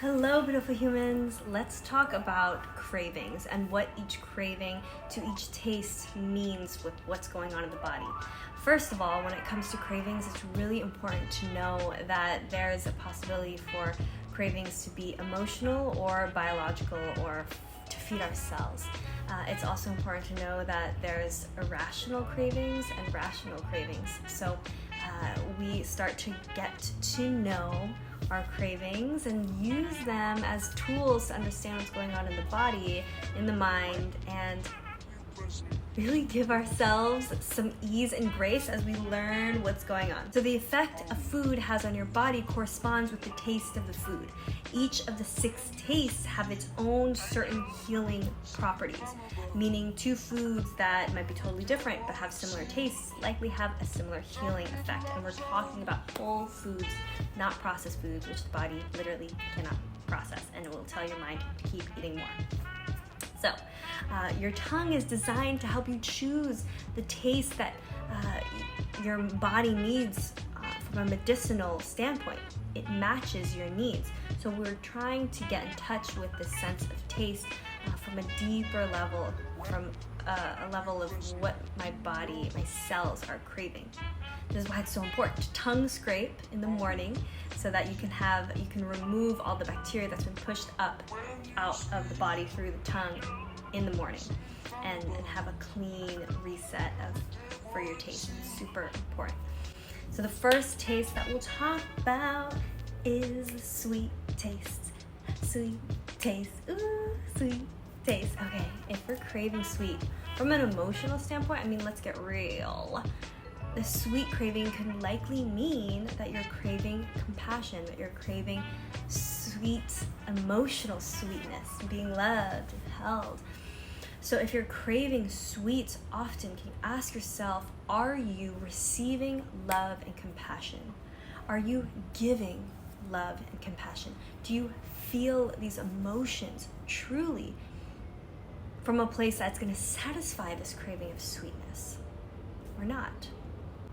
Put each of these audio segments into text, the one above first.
Hello, beautiful humans. Let's talk about cravings and what each craving to each taste means with what's going on in the body. First of all, when it comes to cravings, it's really important to know that there's a possibility for cravings to be emotional or biological or to feed our cells. It's also important to know that there's irrational cravings and rational cravings. So we start to get to know our cravings and use them as tools to understand what's going on in the body, in the mind, and really give ourselves some ease and grace as we learn what's going on. So the effect a food has on your body corresponds with the taste of the food. Each of the 6 tastes have its own certain healing properties, meaning 2 foods that might be totally different but have similar tastes likely have a similar healing effect. And we're talking about whole foods, not processed foods, which the body literally cannot process, and it will tell your mind to keep eating more. So, your tongue is designed to help you choose the taste that your body needs from a medicinal standpoint. It matches your needs. So we're trying to get in touch with the sense of taste from a deeper level, from a level of what my body, my cells are craving. This is why it's so important to tongue scrape in the morning so that you can remove all the bacteria that's been pushed up out of the body through the tongue in the morning and have a clean reset for your taste. It's super important. So the first taste that we'll talk about is sweet taste. Sweet taste. Ooh, sweet taste. Okay, if we're craving sweet from an emotional standpoint, let's get real. The sweet craving could likely mean that you're craving compassion, that you're craving sweet, emotional sweetness, being loved and held. So if you're craving sweets often, can you ask yourself, are you receiving love and compassion? Are you giving love and compassion? Do you feel these emotions truly from a place that's going to satisfy this craving of sweetness or not?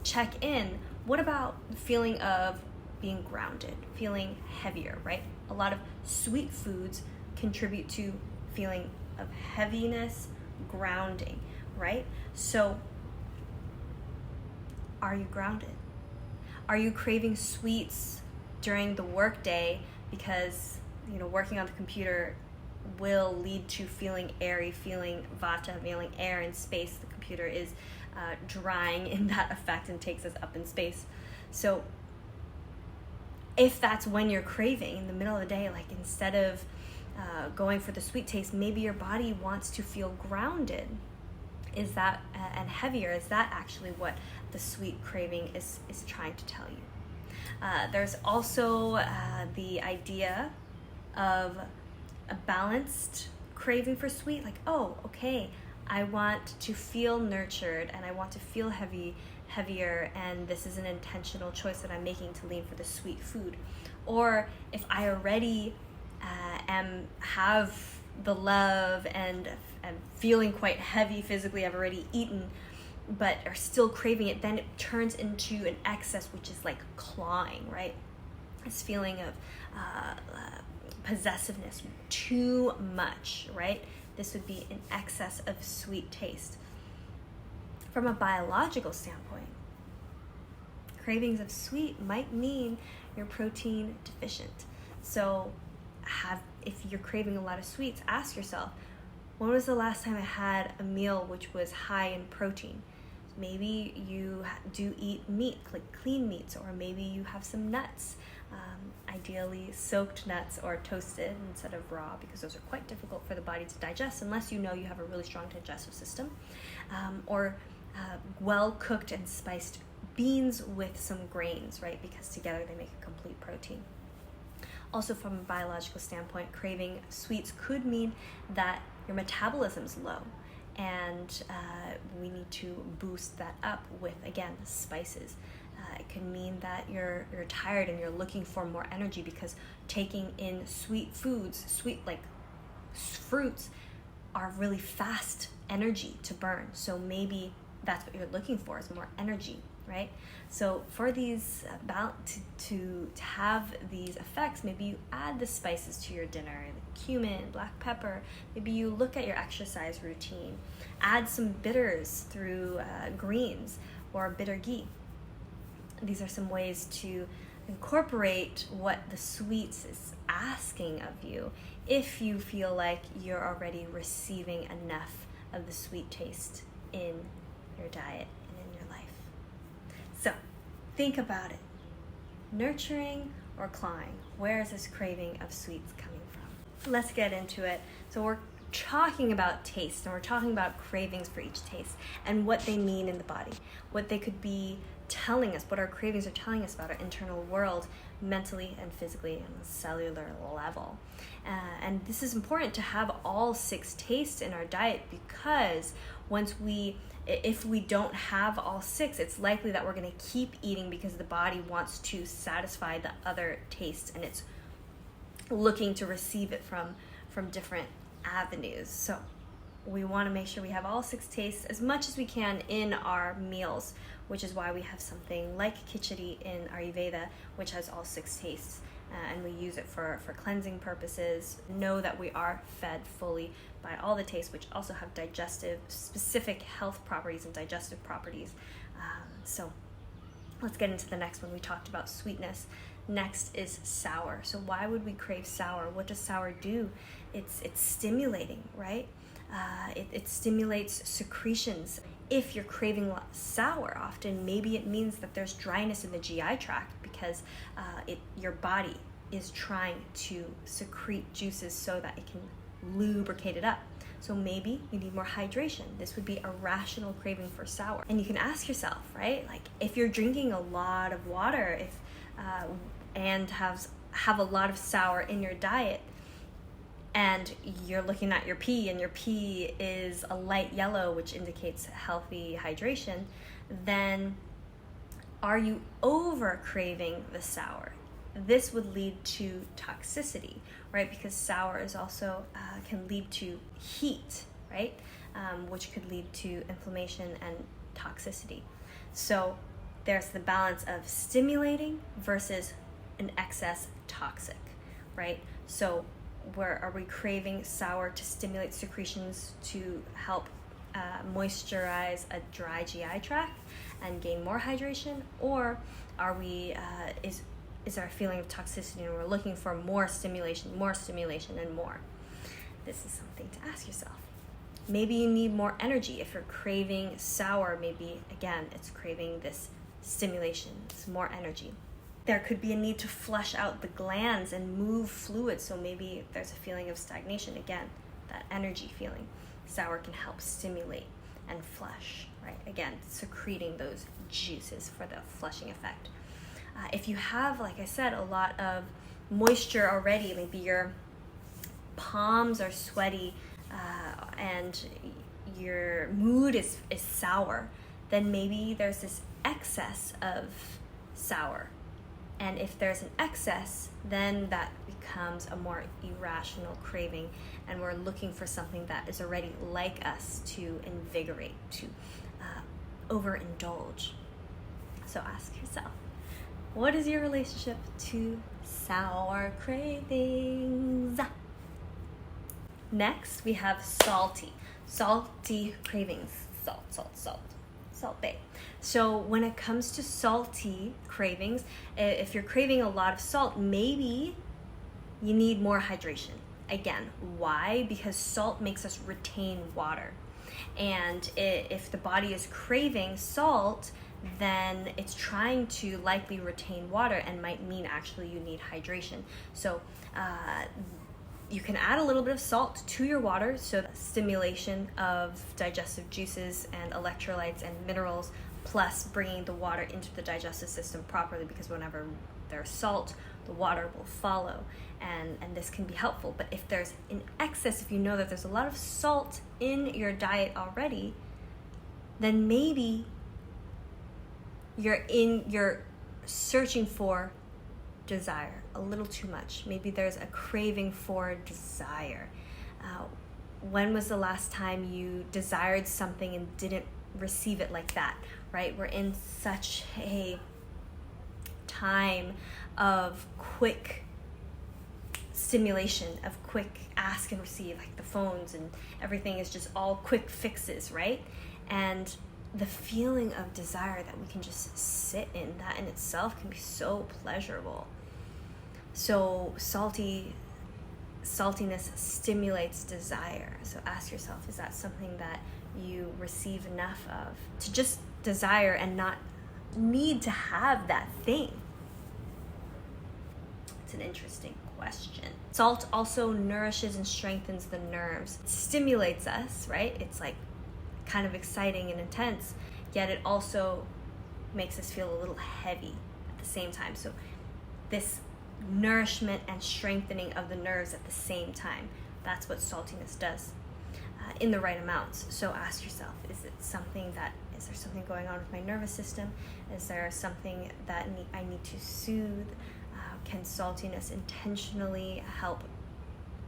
Check in. What about the feeling of being grounded, feeling heavier, right? A lot of sweet foods contribute to feeling of heaviness, grounding, right? So, are you grounded? Are you craving sweets during the workday because, working on the computer will lead to feeling airy, feeling vata, feeling air in space? The computer is drying in that effect and takes us up in space. So if that's when you're craving in the middle of the day, like instead of going for the sweet taste, maybe your body wants to feel grounded. Is that and heavier? Is that actually what the sweet craving is trying to tell you? There's also the idea of a balanced craving for sweet, like, oh, okay, I want to feel nurtured and I want to feel heavier, and this is an intentional choice that I'm making to lean for the sweet food. Or if I already have the love and am feeling quite heavy physically, I've already eaten, but are still craving it, then it turns into an excess, which is like clawing, right? This feeling of possessiveness, too much, right? This would be an excess of sweet taste. From a biological standpoint, cravings of sweet might mean you're protein deficient. So if you're craving a lot of sweets, ask yourself, when was the last time I had a meal which was high in protein? Maybe you do eat meat, like clean meats, or maybe you have some nuts, ideally soaked nuts or toasted instead of raw, because those are quite difficult for the body to digest unless you know you have a really strong digestive system, or well-cooked and spiced beans with some grains, right? Because together they make a complete protein. Also, from a biological standpoint, craving sweets could mean that your metabolism's low, and we need to boost that up with, again, spices. It can mean that you're tired and you're looking for more energy, because taking in sweet foods, sweet like fruits, are really fast energy to burn. So maybe that's what you're looking for, is more energy. right? So for these to have these effects, maybe you add the spices to your dinner, like cumin, black pepper. Maybe you look at your exercise routine, add some bitters through greens or bitter ghee. These are some ways to incorporate what the sweets is asking of you if you feel like you're already receiving enough of the sweet taste in your diet and in your life. So think about it. Nurturing or clawing? Where is this craving of sweets coming from? Let's get into it. So we're talking about taste, and we're talking about cravings for each taste and what they mean in the body, what they could be telling us, what our cravings are telling us about our internal world, mentally and physically on a cellular level. And this is important to have all 6 tastes in our diet, because if we don't have all 6, it's likely that we're going to keep eating because the body wants to satisfy the other tastes, and it's looking to receive it from different avenues. So we want to make sure we have all 6 tastes as much as we can in our meals, which is why we have something like khichdi in Ayurveda, which has all 6 tastes, and we use it for cleansing purposes. Know that we are fed fully by all the tastes, which also have digestive, specific health properties and digestive properties. So let's get into the next one. We talked about sweetness. Next is sour. So why would we crave sour? What does sour do? It's stimulating, right? It stimulates secretions. If you're craving sour often, maybe it means that there's dryness in the GI tract because your body is trying to secrete juices so that it can lubricate it up. So maybe you need more hydration. This would be a rational craving for sour. And you can ask yourself, right? Like, if you're drinking a lot of water, and have a lot of sour in your diet, and you're looking at your pee, and your pee is a light yellow, which indicates healthy hydration, then are you over craving the sour? This would lead to toxicity, right? Because sour is also can lead to heat, right? Which could lead to inflammation and toxicity. So there's the balance of stimulating versus an excess toxic, right? So are we craving sour to stimulate secretions to help moisturize a dry GI tract and gain more hydration, or are we is our feeling of toxicity and we're looking for more stimulation and more? This is something to ask yourself. Maybe you need more energy. If you're craving sour, maybe again it's craving this stimulation, it's more energy. There could be a need to flush out the glands and move fluid, so maybe there's a feeling of stagnation. Again, that energy feeling. Sour can help stimulate and flush, right? Again, secreting those juices for the flushing effect. If you have, like I said, a lot of moisture already, maybe your palms are sweaty and your mood is sour, then maybe there's this excess of sour. And if there's an excess, then that becomes a more irrational craving, and we're looking for something that is already like us to invigorate, to overindulge. So ask yourself, what is your relationship to sour cravings? Next, we have salty cravings. Salt Bay. So when it comes to salty cravings, if you're craving a lot of salt, maybe you need more hydration. Again, why? Because salt makes us retain water. And if the body is craving salt, then it's trying to likely retain water and might mean actually you need hydration. So you can add a little bit of salt to your water, so the stimulation of digestive juices and electrolytes and minerals, plus bringing the water into the digestive system properly, because whenever there's salt, the water will follow, and this can be helpful. But if there's an excess, if you know that there's a lot of salt in your diet already, then maybe you're searching for desire a little too much. Maybe there's a craving for desire. When was the last time you desired something and didn't receive it like that, right? We're in such a time of quick stimulation, of quick ask and receive, like the phones and everything is just all quick fixes, right? And the feeling of desire that we can just sit in, that in itself can be so pleasurable. So saltiness stimulates desire. So ask yourself, is that something that you receive enough of to just desire and not need to have that thing? It's an interesting question. Salt also nourishes and strengthens the nerves. It stimulates us, right? It's like kind of exciting and intense, yet it also makes us feel a little heavy at the same time. So this nourishment and strengthening of the nerves at the same time, that's what saltiness does in the right amounts. So ask yourself, is there something going on with my nervous system? Is there something that I need to soothe? Can saltiness intentionally help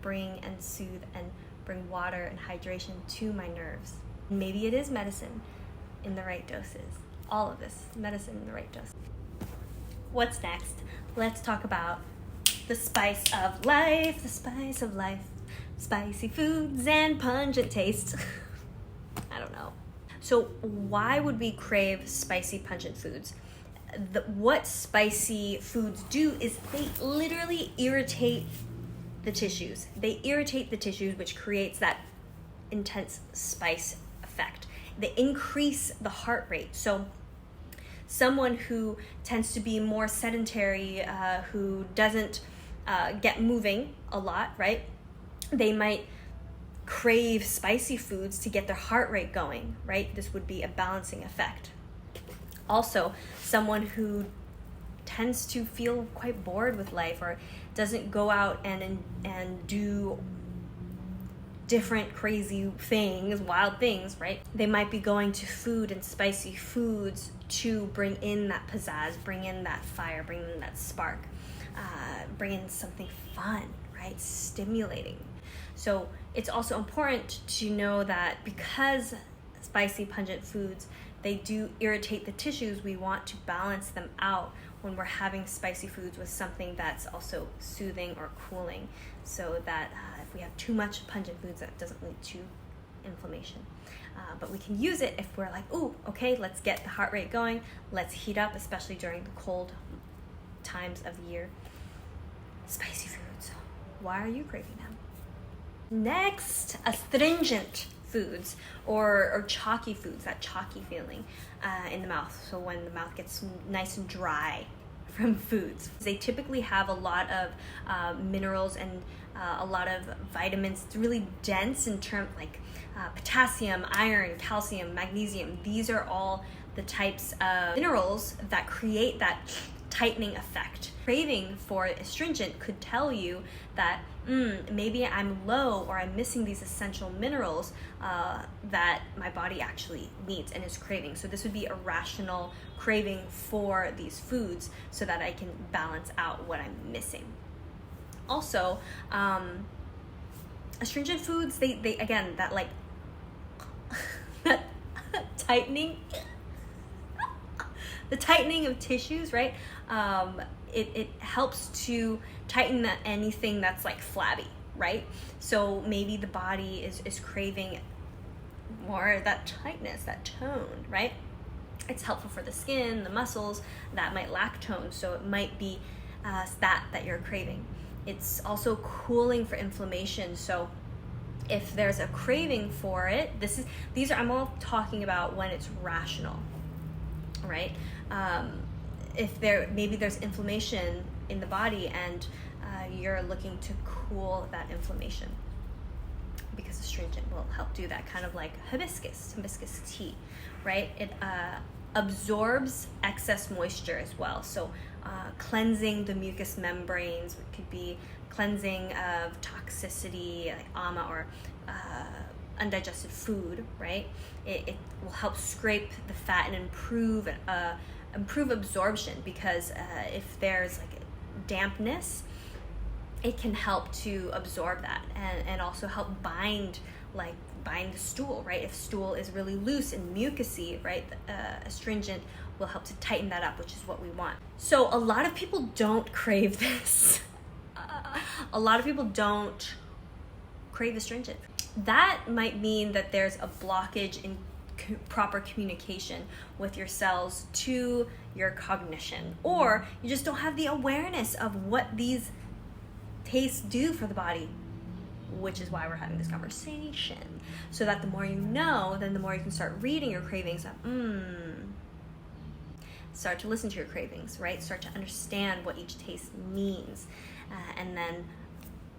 bring and soothe and bring water and hydration to my nerves? Maybe it is medicine in the right doses. All of this, medicine in the right dose. What's next? Let's talk about the spice of life, spicy foods and pungent tastes. I don't know. So why would we crave spicy, pungent foods? What spicy foods do is they literally irritate the tissues. They irritate the tissues, which creates that intense spice effect. They increase the heart rate. So someone who tends to be more sedentary, who doesn't get moving a lot, right? They might crave spicy foods to get their heart rate going, right? This would be a balancing effect. Also, someone who tends to feel quite bored with life or doesn't go out and do different crazy things, wild things, right? They might be going to food and spicy foods to bring in that pizzazz, bring in that fire, bring in that spark, bring in something fun, right? Stimulating. So it's also important to know that because spicy, pungent foods, they do irritate the tissues, we want to balance them out when we're having spicy foods with something that's also soothing or cooling, so that if we have too much pungent foods, that doesn't lead to inflammation. But we can use it if we're like, ooh, okay, let's get the heart rate going, let's heat up, especially during the cold times of the year. Spicy foods, why are you craving them? Next, astringent foods or chalky foods, that chalky feeling in the mouth. So when the mouth gets nice and dry from foods. They typically have a lot of minerals and a lot of vitamins. It's really dense in terms like potassium, iron, calcium, magnesium. These are all the types of minerals that create that tightening effect. Craving for astringent could tell you that maybe I'm low or I'm missing these essential minerals that my body actually needs and is craving. So this would be a rational craving for these foods so that I can balance out what I'm missing. Also, astringent foods, they again, that like that tightening, the tightening of tissues, right? It helps to tighten anything that's like flabby, right? So maybe the body is craving more that tightness, that tone, right? It's helpful for the skin, the muscles that might lack tone, so it might be that you're craving. It's also cooling for inflammation. So if there's a craving for it, I'm all talking about when it's rational, right? If maybe there's inflammation in the body and you're looking to cool that inflammation, because astringent will help do that, kind of like hibiscus tea, right? It absorbs excess moisture as well. So cleansing the mucous membranes, it could be cleansing of toxicity like ama or undigested food, right? It will help scrape the fat and improve absorption, because if there's like dampness it can help to absorb that and also help bind the stool, right? If stool is really loose and mucousy, right, astringent will help to tighten that up, which is what we want. So a lot of people don't crave this. A lot of people don't crave astringent. That might mean that there's a blockage in proper communication with your cells to your cognition, or you just don't have the awareness of what these tastes do for the body, which is why we're having this conversation. So that the more you know, then the more you can start reading your cravings. Start to listen to your cravings, right? Start to understand what each taste means, and then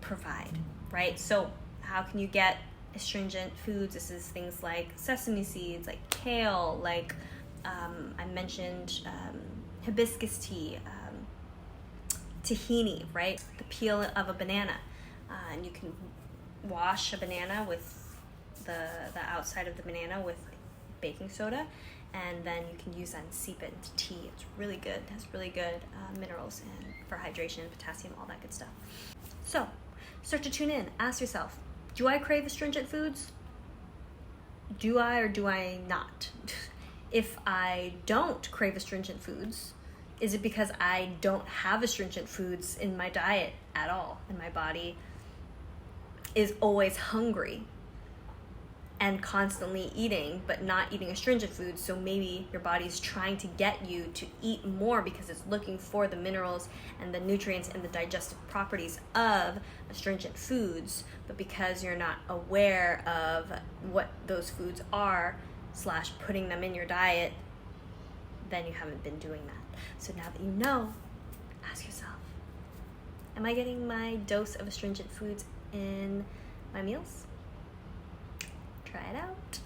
provide, right? So how can you get astringent foods? This is things like sesame seeds, like kale, like I mentioned hibiscus tea, tahini, right? The peel of a banana, and you can wash a banana with the outside of the banana with baking soda, and then you can use that and steep it into tea. It's really good. It has really good minerals and for hydration, potassium, all that good stuff. So start to tune in. Ask yourself, do I crave astringent foods? Do I or do I not? If I don't crave astringent foods, is it because I don't have astringent foods in my diet at all, and my body is always hungry and constantly eating, but not eating astringent foods? So maybe your body's trying to get you to eat more because it's looking for the minerals and the nutrients and the digestive properties of astringent foods, but because you're not aware of what those foods are / putting them in your diet, then you haven't been doing that. So now that you know, ask yourself, am I getting my dose of astringent foods in my meals? Try it out.